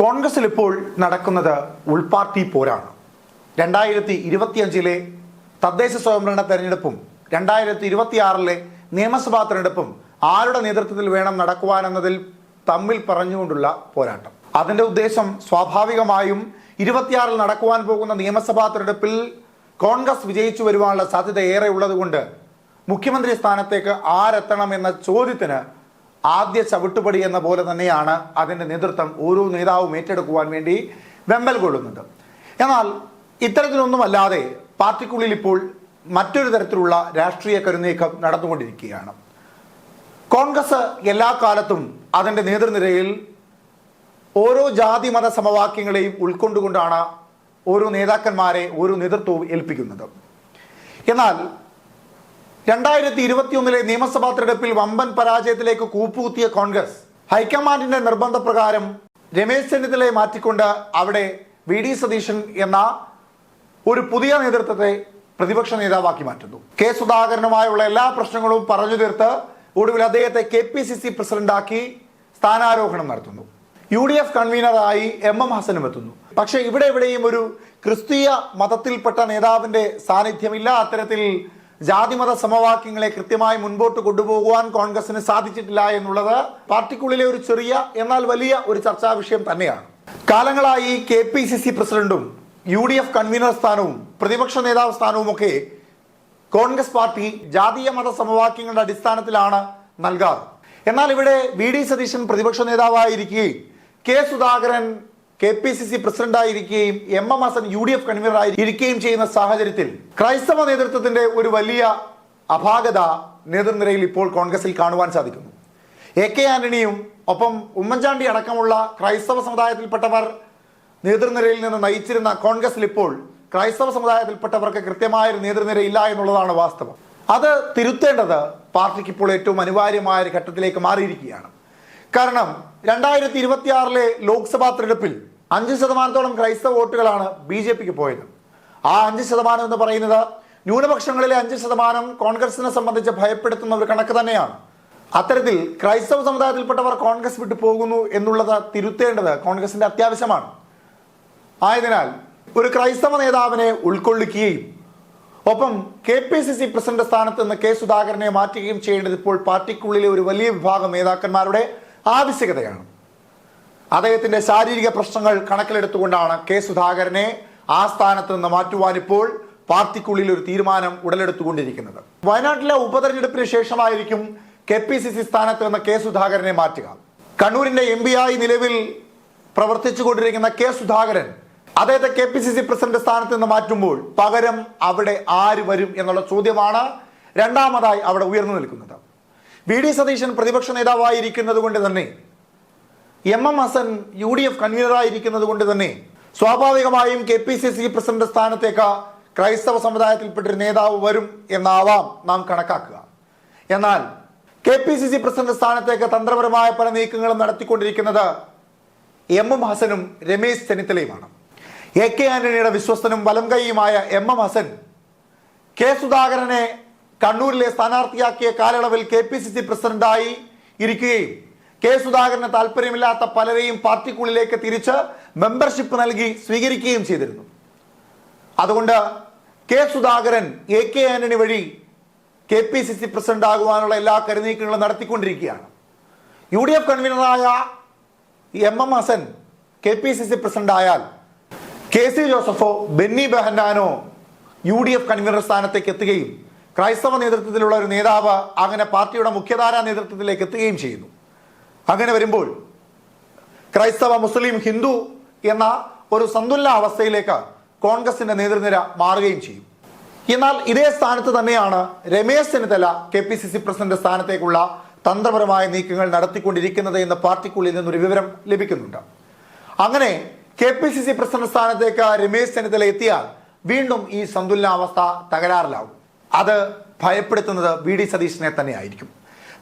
കോൺഗ്രസിൽ ഇപ്പോൾ നടക്കുന്നത് ഉൾപാർട്ടി പോരാണ്. 2025 തദ്ദേശ സ്വയംഭരണ തെരഞ്ഞെടുപ്പും 2026 നിയമസഭാ തെരഞ്ഞെടുപ്പും ആരുടെ നേതൃത്വത്തിൽ വേണം നടക്കുവാനെന്നതിൽ തമ്മിൽ പറഞ്ഞുകൊണ്ടുള്ള പോരാട്ടം. അതിന്റെ ഉദ്ദേശം സ്വാഭാവികമായും 26 നടക്കുവാൻ പോകുന്ന നിയമസഭാ തെരഞ്ഞെടുപ്പിൽ കോൺഗ്രസ് വിജയിച്ചു വരുവാനുള്ള സാധ്യത ഏറെ ഉള്ളതുകൊണ്ട് മുഖ്യമന്ത്രി സ്ഥാനത്തേക്ക് ആരെത്തണം എന്ന ചോദ്യത്തിന് ആദ്യ ചവിട്ടുപടി എന്ന പോലെ തന്നെയാണ് അതിന്റെ നേതൃത്വം ഓരോ നേതാവും ഏറ്റെടുക്കുവാൻ വേണ്ടി വെമ്പൽ കൊള്ളുന്നത്. എന്നാൽ ഇത്തരത്തിലൊന്നുമല്ലാതെ പാർട്ടിക്കുള്ളിൽ ഇപ്പോൾ മറ്റൊരു തരത്തിലുള്ള രാഷ്ട്രീയ കരുനീക്കം നടന്നുകൊണ്ടിരിക്കുകയാണ്. കോൺഗ്രസ് എല്ലാ കാലത്തും അതിന്റെ നേതൃനിരയിൽ ഓരോ ജാതി മത സമവാക്യങ്ങളെയും ഉൾക്കൊണ്ടുകൊണ്ടാണ് ഓരോ നേതാക്കന്മാരെ ഓരോ നേതൃത്വവും ഏൽപ്പിക്കുന്നത്. എന്നാൽ 2021 നിയമസഭാ തെരഞ്ഞെടുപ്പിൽ വമ്പൻ പരാജയത്തിലേക്ക് കൂപ്പുകുത്തിയ കോൺഗ്രസ് ഹൈക്കമാൻഡിന്റെ നിർബന്ധപ്രകാരം രമേശ് ചെന്നിത്തലയെ മാറ്റിക്കൊണ്ട് അവിടെ വി.ഡി. സതീശൻ എന്ന ഒരു പുതിയ നേതൃത്വത്തെ പ്രതിപക്ഷ നേതാവാക്കി മാറ്റുന്നു. കെ സുധാകരനുമായുള്ള എല്ലാ പ്രശ്നങ്ങളും പറഞ്ഞു തീർത്ത് ഒടുവിൽ അദ്ദേഹത്തെ KPCC പ്രസിഡന്റാക്കി സ്ഥാനാരോഹണം നടത്തുന്നു. UDF കൺവീനറായി MM ഹസനും എത്തുന്നു. പക്ഷെ ഇവിടെയും ഒരു ക്രിസ്തീയ മതത്തിൽപ്പെട്ട നേതാവിന്റെ സാന്നിധ്യമില്ല. അത്തരത്തിൽ ജാതിമത സമവാക്യങ്ങളെ കൃത്യമായി മുൻപോട്ട് കൊണ്ടുപോകുവാൻ കോൺഗ്രസിന് സാധിച്ചിട്ടില്ല എന്നുള്ളത് പാർട്ടിക്കുള്ളിലെ ഒരു ചെറിയ എന്നാൽ വലിയ ഒരു ചർച്ചാ വിഷയം തന്നെയാണ്. കാലങ്ങളായി KPCC പ്രസിഡന്റും UDF കൺവീനർ സ്ഥാനവും പ്രതിപക്ഷ നേതാവ് സ്ഥാനവും ഒക്കെ കോൺഗ്രസ് പാർട്ടി ജാതീയ മത സമവാക്യങ്ങളുടെ അടിസ്ഥാനത്തിലാണ് നൽകാറ്. എന്നാൽ ഇവിടെ വി.ഡി. സതീശൻ പ്രതിപക്ഷ നേതാവായിരിക്കുകയും കെ സുധാകരൻ KPCC പ്രസിഡന്റായിരിക്കുകയും MM ഹസൻ UDF കൺവീനറായി ഇരിക്കുകയും ചെയ്യുന്ന സാഹചര്യത്തിൽ ക്രൈസ്തവ നേതൃത്വത്തിന്റെ ഒരു വലിയ അപാകത നേതൃനിരയിൽ ഇപ്പോൾ കോൺഗ്രസിൽ കാണുവാൻ സാധിക്കുന്നു. AK ആന്റണിയും ഒപ്പം ഉമ്മൻചാണ്ടി അടക്കമുള്ള ക്രൈസ്തവ സമുദായത്തിൽപ്പെട്ടവർ നേതൃനിരയിൽ നിന്ന് നയിച്ചിരുന്ന കോൺഗ്രസിൽ ഇപ്പോൾ ക്രൈസ്തവ സമുദായത്തിൽപ്പെട്ടവർക്ക് കൃത്യമായ ഒരു നേതൃനിര ഇല്ല എന്നുള്ളതാണ് വാസ്തവം. അത് തിരുത്തേണ്ടത് പാർട്ടിക്ക് ഇപ്പോൾ ഏറ്റവും അനിവാര്യമായ ഒരു ഘട്ടത്തിലേക്ക് മാറിയിരിക്കുകയാണ്. കാരണം 2026 ലോക്സഭാ തെരഞ്ഞെടുപ്പിൽ 5% ക്രൈസ്തവ വോട്ടുകളാണ് BJPക്ക് പോയത്. ആ 5% എന്ന് പറയുന്നത് ന്യൂനപക്ഷങ്ങളിലെ 5% കോൺഗ്രസിനെ സംബന്ധിച്ച് ഭയപ്പെടുത്തുന്ന ഒരു കണക്ക് തന്നെയാണ്. അത്തരത്തിൽ ക്രൈസ്തവ സമുദായത്തിൽപ്പെട്ടവർ കോൺഗ്രസ് വിട്ടു പോകുന്നു എന്നുള്ളത് തിരുത്തേണ്ടത് കോൺഗ്രസിന്റെ അത്യാവശ്യമാണ്. ആയതിനാൽ ഒരു ക്രൈസ്തവ നേതാവിനെ ഉൾക്കൊള്ളിക്കുകയും ഒപ്പം KPCC പ്രസിഡന്റ് സ്ഥാനത്ത് നിന്ന് കെ സുധാകരനെ മാറ്റുകയും ചെയ്യേണ്ടത് ഇപ്പോൾ പാർട്ടിക്കുള്ളിലെ ഒരു വലിയ വിഭാഗം നേതാക്കന്മാരുടെ ആവശ്യകതയാണ്. അദ്ദേഹത്തിന്റെ ശാരീരിക പ്രശ്നങ്ങൾ കണക്കിലെടുത്തുകൊണ്ടാണ് കെ സുധാകരനെ ആ സ്ഥാനത്ത് നിന്ന് മാറ്റുവാൻ ഇപ്പോൾ പാർട്ടിക്കുള്ളിൽ ഒരു തീരുമാനം ഉടലെടുത്തുകൊണ്ടിരിക്കുന്നത്. വയനാട്ടിലെ ഉപതെരഞ്ഞെടുപ്പിന് ശേഷമായിരിക്കും KPCC സ്ഥാനത്ത് നിന്ന് കെ സുധാകരനെ മാറ്റുക. കണ്ണൂരിന്റെ MP ആയി നിലവിൽ പ്രവർത്തിച്ചുകൊണ്ടിരിക്കുന്ന കെ സുധാകരൻ അദ്ദേഹത്തെ KPCC പ്രസിഡന്റ് സ്ഥാനത്ത് നിന്ന് മാറ്റുമ്പോൾ പകരം അവിടെ ആര് വരും എന്നുള്ള ചോദ്യമാണ് രണ്ടാമതായി അവിടെ ഉയർന്നു നിൽക്കുന്നത്. വി.ഡി. സതീശൻ പ്രതിപക്ഷ നേതാവായിരിക്കുന്നത് കൊണ്ട് തന്നെ MM ഹസൻ UDF കൺവീനറായിരിക്കുന്നത് കൊണ്ട് തന്നെ സ്വാഭാവികമായും KPCC പ്രസിഡന്റ് സ്ഥാനത്തേക്ക് ക്രൈസ്തവ സമുദായത്തിൽപ്പെട്ടൊരു നേതാവ് വരും എന്നാവാം നാം കണക്കാക്കുക. എന്നാൽ KPCC പ്രസിഡന്റ് സ്ഥാനത്തേക്ക് തന്ത്രപരമായ പല നീക്കങ്ങളും നടത്തിക്കൊണ്ടിരിക്കുന്നത് MM ഹസനും രമേശ് ചെന്നിത്തലയുമാണ്. AK ആന്റണിയുടെ വിശ്വസ്തനും വലം കൈയുമായ MM ഹസൻ കെ സുധാകരനെ കണ്ണൂരിലെ സ്ഥാനാർത്ഥിയാക്കിയ കാലയളവിൽ KPCC പ്രസിഡന്റായി ഇരിക്കുകയും കെ സുധാകരന് താല്പര്യമില്ലാത്ത പലരെയും പാർട്ടിക്കുള്ളിലേക്ക് തിരിച്ച് മെമ്പർഷിപ്പ് നൽകി സ്വീകരിക്കുകയും ചെയ്തിരുന്നു. അതുകൊണ്ട് കെ സുധാകരൻ AK ആന്റണി വഴി KPCC പ്രസിഡന്റ് ആകുവാനുള്ള എല്ലാ കരുനീക്കങ്ങളും നടത്തിക്കൊണ്ടിരിക്കുകയാണ്. UDF കൺവീനറായ MM ഹസൻ KPCC പ്രസിഡന്റ് ആയാൽ KC ജോസഫോ ബെന്നി ബെഹന്നാനോ UDF കൺവീനർ സ്ഥാനത്തേക്ക് എത്തുകയും ക്രൈസ്തവ നേതൃത്വത്തിലുള്ള ഒരു നേതാവ് അങ്ങനെ പാർട്ടിയുടെ മുഖ്യധാരാ നേതൃത്വത്തിലേക്ക് എത്തുകയും ചെയ്യുന്നു. അങ്ങനെ വരുമ്പോൾ ക്രൈസ്തവ മുസ്ലിം ഹിന്ദു എന്ന ഒരു സന്തുലന അവസ്ഥയിലേക്ക് കോൺഗ്രസിന്റെ നേതൃനിര മാറുകയും ചെയ്യും. എന്നാൽ ഇതേ സ്ഥാനത്ത് തന്നെയാണ് രമേശ് ചെന്നിത്തല KPCC പ്രസിഡന്റ് സ്ഥാനത്തേക്കുള്ള തന്ത്രപരമായ നീക്കങ്ങൾ നടത്തിക്കൊണ്ടിരിക്കുന്നത് എന്ന് പാർട്ടിക്കുള്ളിൽ നിന്നൊരു വിവരം ലഭിക്കുന്നുണ്ട്. അങ്ങനെ KPCC പ്രസിഡന്റ് സ്ഥാനത്തേക്ക് രമേശ് ചെന്നിത്തല എത്തിയാൽ വീണ്ടും ഈ സന്തുലനാവസ്ഥ തകരാറിലാവും. അത് ഭയപ്പെടുത്തുന്നത് വി.ഡി. സതീശനെ തന്നെയായിരിക്കും.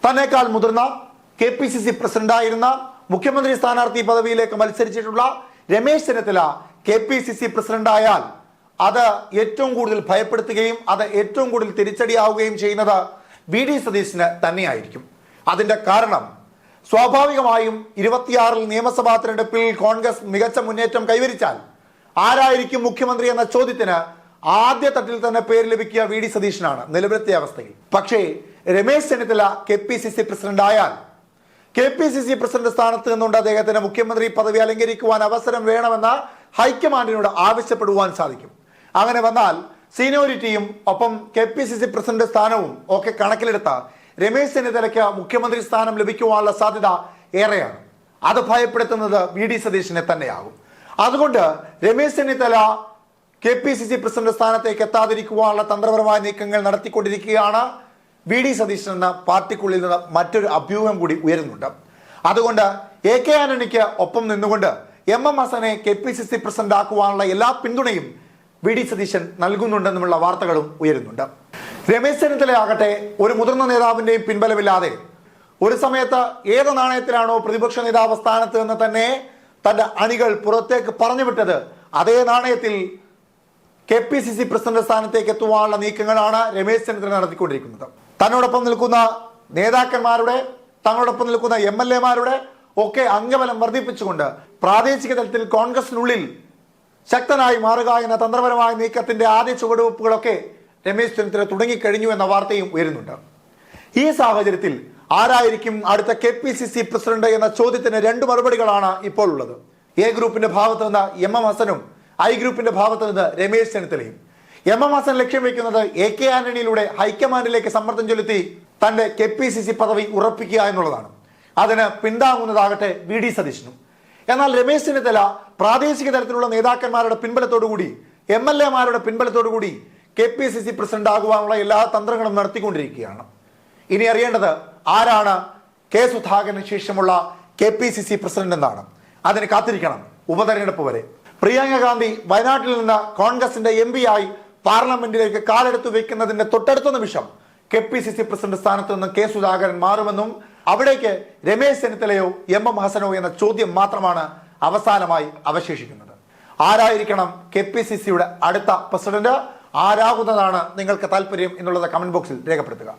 തന്നെക്കാൾ മുതിർന്ന KPCC പ്രസിഡന്റായിരുന്ന മുഖ്യമന്ത്രി സ്ഥാനാർത്ഥി പദവിയിലേക്ക് മത്സരിച്ചിട്ടുള്ള രമേശ് ചെന്നിത്തല KPCC പ്രസിഡന്റായാൽ അത് ഏറ്റവും കൂടുതൽ ഭയപ്പെടുത്തുകയും അത് ഏറ്റവും കൂടുതൽ തിരിച്ചടിയാവുകയും ചെയ്യുന്നത് വി.ഡി. സതീശന് തന്നെയായിരിക്കും. അതിന്റെ കാരണം സ്വാഭാവികമായും 26-ൽ നിയമസഭാ തെരഞ്ഞെടുപ്പിൽ കോൺഗ്രസ് മികച്ച മുന്നേറ്റം കൈവരിച്ചാൽ ആരായിരിക്കും മുഖ്യമന്ത്രി എന്ന ചോദ്യത്തിന് ആദ്യ തട്ടിൽ തന്നെ പേര് ലഭിക്കുക വി ഡി സതീശനാണ് നിലവിലത്തെ അവസ്ഥയിൽ. പക്ഷേ രമേശ് ചെന്നിത്തല KPCC പ്രസിഡന്റ് ആയാൽ KPCC പ്രസിഡന്റ് സ്ഥാനത്ത് നിന്നുകൊണ്ട് അദ്ദേഹത്തിന് മുഖ്യമന്ത്രി പദവി അലങ്കരിക്കുവാൻ അവസരം വേണമെന്ന് ഹൈക്കമാൻഡിനോട് ആവശ്യപ്പെടുവാൻ സാധിക്കും. അങ്ങനെ വന്നാൽ സീനിയോറിറ്റിയും ഒപ്പം KPCC പ്രസിഡന്റ് സ്ഥാനവും ഒക്കെ കണക്കിലെടുത്ത രമേശ് ചെന്നിത്തലയ്ക്ക് മുഖ്യമന്ത്രി സ്ഥാനം ലഭിക്കുവാനുള്ള സാധ്യത ഏറെയാണ്. അത് ഭയപ്പെടുത്തുന്നത് വി ഡി സതീശനെ തന്നെയാകും. അതുകൊണ്ട് രമേശ് ചെന്നിത്തല KPCC പ്രസിഡന്റ് സ്ഥാനത്തേക്ക് എത്താതിരിക്കുവാനുള്ള തന്ത്രപരമായ നീക്കങ്ങൾ നടത്തിക്കൊണ്ടിരിക്കുകയാണ് വി ഡി സതീശൻ എന്ന പാർട്ടിക്കുള്ളിൽ നിന്ന് മറ്റൊരു അഭ്യൂഹം കൂടി ഉയരുന്നുണ്ട്. അതുകൊണ്ട് AK ആന്റണിക്ക് ഒപ്പം നിന്നുകൊണ്ട് MM ഹസനെ KPCC പ്രസിഡന്റ് ആക്കുവാനുള്ള എല്ലാ പിന്തുണയും വി ഡി സതീശൻ നൽകുന്നുണ്ടെന്നുള്ള വാർത്തകളും ഉയരുന്നുണ്ട്. രമേശ് ചെന്നിത്തലയാകട്ടെ ഒരു മുതിർന്ന നേതാവിന്റെയും പിൻബലമില്ലാതെ ഒരു സമയത്ത് ഏത് നാണയത്തിലാണോ പ്രതിപക്ഷ നേതാവ് സ്ഥാനത്ത് നിന്ന് തന്നെ തന്റെ അണികൾ പുറത്തേക്ക് പറഞ്ഞുവിട്ടത്, അതേ നാണയത്തിൽ KPCC പ്രസിഡന്റ് സ്ഥാനത്തേക്ക് എത്തുവാനുള്ള നീക്കങ്ങളാണ് രമേശ് ചെന്നിത്തല നടത്തിക്കൊണ്ടിരിക്കുന്നത്. തന്നോടൊപ്പം നിൽക്കുന്ന നേതാക്കന്മാരുടെ, തങ്ങളോടൊപ്പം നിൽക്കുന്ന MLA-മാരുടെ ഒക്കെ അംഗബലം വർദ്ധിപ്പിച്ചുകൊണ്ട് പ്രാദേശിക തലത്തിൽ കോൺഗ്രസിനുള്ളിൽ ശക്തനായി മാറുക എന്ന തന്ത്രപരമായ നീക്കത്തിന്റെ ആദ്യ ചുവടുവെപ്പുകളൊക്കെ രമേശ് ചെന്നിത്തല തുടങ്ങിക്കഴിഞ്ഞു എന്ന വാർത്തയും ഉയരുന്നുണ്ട്. ഈ സാഹചര്യത്തിൽ ആരായിരിക്കും അടുത്ത KPCC പ്രസിഡന്റ് എന്ന ചോദ്യത്തിന് രണ്ട് മറുപടികളാണ് ഇപ്പോൾ ഉള്ളത്. A ഗ്രൂപ്പിന്റെ ഭാഗത്ത് നിന്ന് MM ഹസനും I ഗ്രൂപ്പിന്റെ ഭാഗത്ത് നിന്ന് രമേശ് ചെന്നിത്തലയും. MM ഹസൻ ലക്ഷ്യം വെക്കുന്നത് AK ആന്റണിയിലൂടെ ഹൈക്കമാൻഡിലേക്ക് സമ്മർദ്ദം ചെലുത്തി തന്റെ KPCC പദവി ഉറപ്പിക്കുക എന്നുള്ളതാണ്. അതിന് പിന്താങ്ങുന്നതാകട്ടെ വി ഡി സതീശനും. എന്നാൽ രമേശ് ചെന്നിത്തല പ്രാദേശിക തലത്തിലുള്ള നേതാക്കന്മാരുടെ പിൻബലത്തോടുകൂടി MLA-മാരുടെ പിൻബലത്തോടുകൂടി KPCC പ്രസിഡന്റ് ആകുവാനുള്ള എല്ലാ തന്ത്രങ്ങളും നടത്തിക്കൊണ്ടിരിക്കുകയാണ്. ഇനി അറിയേണ്ടത് ആരാണ് K സുധാകരന് ശേഷമുള്ള KPCC പ്രസിഡന്റ് എന്നാണ്. അതിന് കാത്തിരിക്കണം ഉപതെരഞ്ഞെടുപ്പ് വരെ. പ്രിയങ്ക ഗാന്ധി വയനാട്ടിൽ നിന്ന് കോൺഗ്രസിന്റെ MP ആയി പാർലമെന്റിലേക്ക് കാലെടുത്തു വെക്കുന്നതിന്റെ തൊട്ടടുത്ത നിമിഷം KPCC പ്രസിഡന്റ് സ്ഥാനത്ത് നിന്ന് K സുധാകരൻ മാറുമെന്നും അവിടേക്ക് രമേശ് ചെന്നിത്തലയോ MM ഹസനോ എന്ന ചോദ്യം മാത്രമാണ് അവസാനമായി അവശേഷിക്കുന്നത്. ആരായിരിക്കണം KPCCയുടെ അടുത്ത പ്രസിഡന്റ്, ആരാകുന്നതാണ് നിങ്ങൾക്ക് താല്പര്യം എന്നുള്ളത് കമന്റ് ബോക്സിൽ രേഖപ്പെടുത്തുക.